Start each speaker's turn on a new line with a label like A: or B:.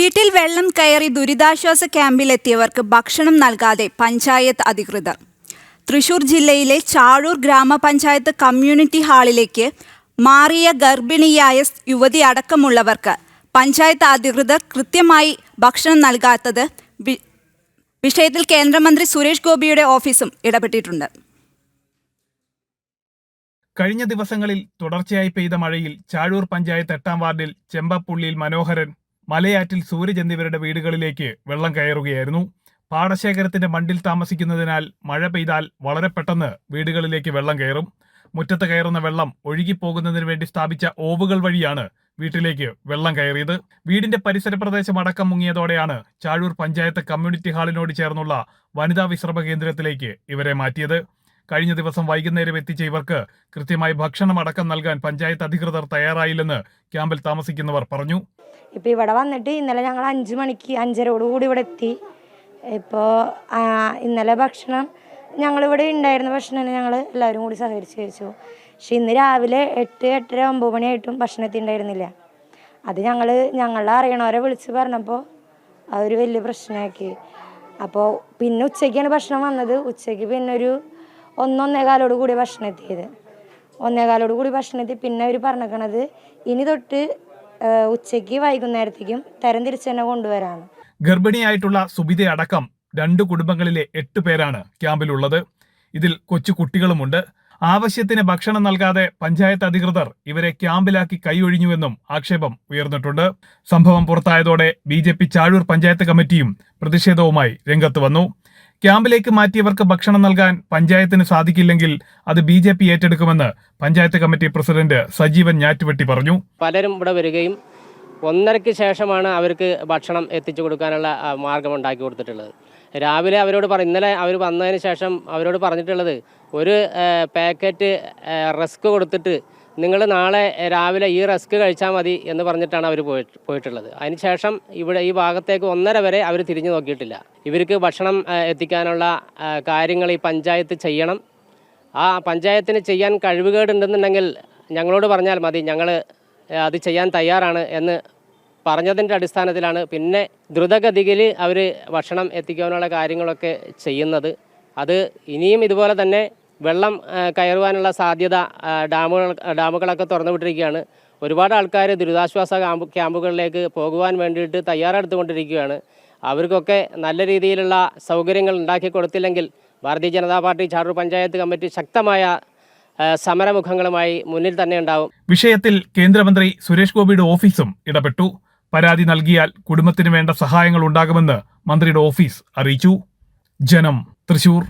A: വീട്ടിൽ വെള്ളം കയറി ദുരിതാശ്വാസ ക്യാമ്പിലെത്തിയവർക്ക് ഭക്ഷണം നൽകാതെ പഞ്ചായത്ത് അധികൃതർ. തൃശൂർ ജില്ലയിലെ ചാഴൂർ ഗ്രാമപഞ്ചായത്ത് കമ്മ്യൂണിറ്റി ഹാളിലേക്ക് മാറിയ ഗർഭിണിയായ യുവതി അടക്കമുള്ളവർക്ക് പഞ്ചായത്ത് അധികൃതർ കൃത്യമായി ഭക്ഷണം നൽകാത്തത് വിഷയത്തിൽ കേന്ദ്രമന്ത്രി സുരേഷ് ഗോപിയുടെ ഓഫീസും ഇടപെട്ടിട്ടുണ്ട്.
B: കഴിഞ്ഞ ദിവസങ്ങളിൽ തുടർച്ചയായി പെയ്ത മഴയിൽ ചാഴൂർ പഞ്ചായത്ത് 8-ാം വാർഡിൽ ചെമ്പപ്പുള്ളിയിൽ മനോഹരൻ, മലയാറ്റിൽ സൂരജ് എന്നിവരുടെ വീടുകളിലേക്ക് വെള്ളം കയറുകയായിരുന്നു. പാടശേഖരത്തിന്റെ മണ്ടിൽ താമസിക്കുന്നതിനാൽ മഴ പെയ്താൽ വളരെ പെട്ടെന്ന് വീടുകളിലേക്ക് വെള്ളം കയറും. മുറ്റത്ത് കയറുന്ന വെള്ളം ഒഴുകിപ്പോകുന്നതിന് വേണ്ടി സ്ഥാപിച്ച ഓവുകൾ വഴിയാണ് വീട്ടിലേക്ക് വെള്ളം കയറിയത്. വീടിന്റെ പരിസര പ്രദേശം അടക്കം മുങ്ങിയതോടെയാണ് ചാഴൂർ പഞ്ചായത്ത് കമ്മ്യൂണിറ്റി ഹാളിനോട് ചേർന്നുള്ള വനിതാ വിശ്രമ കേന്ദ്രത്തിലേക്ക് ഇവരെ മാറ്റിയത്. കഴിഞ്ഞ ദിവസം വൈകുന്നേരം എത്തിച്ച ഇവർക്ക് കൃത്യമായി ഭക്ഷണം അടക്കം നൽകാൻ പഞ്ചായത്ത് അധികൃതർ തയ്യാറായില്ലെന്ന് ക്യാമ്പിൽ താമസിക്കുന്നവർ പറഞ്ഞു.
C: ഇപ്പോൾ ഇവിടെ വന്നിട്ട് ഇന്നലെ ഞങ്ങൾ 5 മണിക്ക് 5:30 ഇവിടെ എത്തി. ഇപ്പോൾ ഇന്നലെ ഭക്ഷണം ഞങ്ങളിവിടെ ഉണ്ടായിരുന്ന ഭക്ഷണം ഞങ്ങൾ എല്ലാവരും കൂടി സഹകരിച്ച് കഴിച്ചു. പക്ഷെ ഇന്ന് രാവിലെ 8, 8:30, 9 മണിയായിട്ടും ഭക്ഷണത്തിൽ ഉണ്ടായിരുന്നില്ല. അത് ഞങ്ങളെ അറിയണവരെ വിളിച്ച് പറഞ്ഞപ്പോൾ അതൊരു വലിയ പ്രശ്നമാക്കി. അപ്പോൾ പിന്നെ ഉച്ചയ്ക്കാണ് ഭക്ഷണം വന്നത്. ഉച്ചയ്ക്ക് പിന്നെ ഒരു 1-1:15 കൂടി ഭക്ഷണം എത്തിയത്. 1:15 കൂടി ഭക്ഷണം എത്തി. പിന്നെ അവർ പറഞ്ഞേക്കണത് ഇനി തൊട്ട് ഉച്ചയ്ക്ക് വൈകുന്നേരത്തേക്കും തരംതിരിച്ച് തന്നെ കൊണ്ടുവരാണ്.
B: ഗർഭിണിയായിട്ടുള്ള സുബിത അടക്കം 2 കുടുംബങ്ങളിലെ 8 പേരാണ് ക്യാമ്പിലുള്ളത്. ഇതിൽ കൊച്ചു കുട്ടികളുമുണ്ട്. ആവശ്യത്തിന് ഭക്ഷണം നൽകാതെ പഞ്ചായത്ത് അധികൃതർ ഇവരെ ക്യാമ്പിലാക്കി കൈയൊഴിഞ്ഞുവെന്നും ആക്ഷേപം ഉയർന്നിട്ടുണ്ട്. സംഭവം പുറത്തായതോടെ BJP ചാഴൂർ പഞ്ചായത്ത് കമ്മിറ്റിയും പ്രതിഷേധവുമായി രംഗത്ത് വന്നു. ക്യാമ്പിലേക്ക് മാറ്റിയവർക്ക് ഭക്ഷണം നൽകാൻ പഞ്ചായത്തിന് സാധിക്കില്ലെങ്കിൽ അത് BJP ഏറ്റെടുക്കുമെന്ന് പഞ്ചായത്ത് കമ്മിറ്റി പ്രസിഡന്റ് സജീവൻ ഞാറ്റുവെട്ടി പറഞ്ഞു.
D: പലരും ഇവിടെ വരികയും 1:30-ക്ക് ശേഷമാണ് അവർക്ക് ഭക്ഷണം എത്തിച്ചു കൊടുക്കാനുള്ള മാർഗം ഉണ്ടാക്കി കൊടുത്തിട്ടുള്ളത്. രാവിലെ അവരോട് ഇന്നലെ അവർ വന്നതിന് ശേഷം അവരോട് പറഞ്ഞിട്ടുള്ളത് ഒരു പാക്കറ്റ് റസ്ക് കൊടുത്തിട്ട് നിങ്ങൾ നാളെ രാവിലെ ഈ റസ്ക് കഴിച്ചാൽ മതി എന്ന് പറഞ്ഞിട്ടാണ് അവർ പോയിട്ടുള്ളത്. അതിനുശേഷം ഇവിടെ ഈ ഭാഗത്തേക്ക് 1:30 വരെ അവർ തിരിഞ്ഞു നോക്കിയിട്ടില്ല. ഇവർക്ക് ഭക്ഷണം എത്തിക്കാനുള്ള കാര്യങ്ങൾ ഈ പഞ്ചായത്ത് ചെയ്യണം. ആ പഞ്ചായത്തിന് ചെയ്യാൻ കഴിവുകേടുണ്ടെന്നുണ്ടെങ്കിൽ ഞങ്ങളോട് പറഞ്ഞാൽ മതി, ഞങ്ങൾ അത് ചെയ്യാൻ തയ്യാറാണ് എന്ന് പറഞ്ഞതിൻ്റെ അടിസ്ഥാനത്തിലാണ് പിന്നെ ദ്രുതഗതിയിൽ അവർ ഭക്ഷണം എത്തിക്കാനുള്ള കാര്യങ്ങളൊക്കെ ചെയ്യുന്നത്. അത് ഇനിയും ഇതുപോലെ തന്നെ വെള്ളം കയറുവാനുള്ള സാധ്യത ഡാമുകളൊക്കെ തുറന്നു വിട്ടിരിക്കുകയാണ്. ഒരുപാട് ആൾക്കാർ ദുരിതാശ്വാസ ക്യാമ്പുകളിലേക്ക് പോകുവാൻ വേണ്ടിയിട്ട് തയ്യാറെടുത്തുകൊണ്ടിരിക്കുകയാണ്. അവർക്കൊക്കെ നല്ല രീതിയിലുള്ള സൗകര്യങ്ങൾ ഉണ്ടാക്കി കൊടുത്തില്ലെങ്കിൽ ഭാരതീയ ജനതാ പാർട്ടി ചാഴൂർ പഞ്ചായത്ത് കമ്മിറ്റി ശക്തമായ സമരമുഖങ്ങളുമായി മുന്നിൽ തന്നെ ഉണ്ടാവും.
B: വിഷയത്തിൽ കേന്ദ്രമന്ത്രി സുരേഷ് ഗോപിയുടെ ഓഫീസും ഇടപെട്ടു. പരാതി നൽകിയാൽ കുടുംബത്തിന് വേണ്ട സഹായങ്ങൾ ഉണ്ടാകുമെന്ന് മന്ത്രിയുടെ ഓഫീസ് അറിയിച്ചു. ജനം, തൃശൂർ.